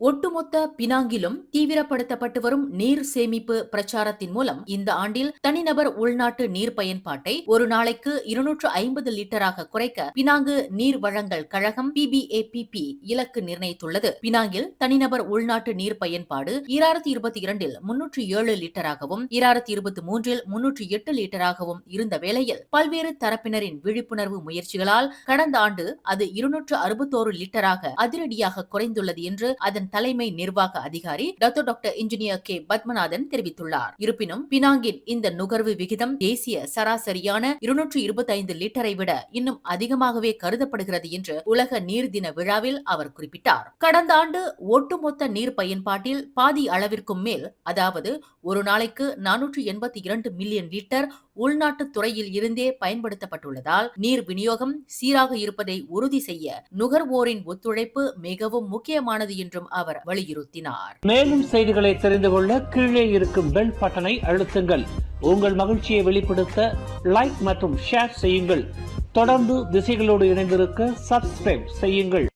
ஒட்டுமொத்த பினாங்கிலும் தீவிரப்படுத்தப்பட்டு வரும் நீர் சேமிப்பு பிரச்சாரத்தின் மூலம் இந்த ஆண்டில் தனிநபர் உள்நாட்டு நீர் பயன்பாட்டை ஒரு நாளைக்கு 250 லிட்டராக குறைக்க பினாங்கு நீர் வழங்கல் கழகம் PBAPP இலக்கு நிர்ணயித்துள்ளது. பினாங்கில் தனிநபர் உள்நாட்டு நீர் பயன்பாடு 2022 307 லிட்டராகவும் 2023 308 லிட்டராகவும் இருந்த வேளையில் பல்வேறு தரப்பினரின் விழிப்புணர்வு முயற்சிகளால் கடந்த ஆண்டு அது 261 லிட்டராக அதிரடியாக குறைந்துள்ளது என்று அதன் தலைமை நிர்வாக அதிகாரி டாக்டர் இன்ஜினியர் கே பத்மநாதன் தெரிவித்துள்ளார். இருப்பினும் பினாங்கின் இந்த நுகர்வு விகிதம் தேசிய சராசரியான 225 லிட்டரை விட இன்னும் அதிகமாகவே கருதப்படுகிறது என்று உலக நீர் தின விழாவில் அவர் குறிப்பிட்டார். கடந்த ஆண்டு ஒட்டுமொத்த நீர் பயன்பாட்டில் பாதி அளவிற்கும் மேல், அதாவது ஒரு நாளைக்கு 482 மில்லியன் லிட்டர் உள்நாட்டு துறையில் இருந்தே பயன்படுத்தப்பட்டுள்ளதால் நீர் விநியோகம் சீராக இருப்பதை உறுதி செய்ய நுகர்வோரின் ஒத்துழைப்பு மிகவும் முக்கியமானது என்றும் அவர் வலியுறுத்தினார். மேலும் செய்திகளை தெரிந்து கொள்ள கீழே இருக்கும் பெல் பட்டனை அழுத்துங்கள். உங்கள் மகிழ்ச்சியை வெளிப்படுத்த லைக் மற்றும் ஷேர் செய்யுங்கள். தொடர்ந்து திசைகளோடு இணைந்திருக்க சப்ஸ்கிரைப் செய்யுங்கள்.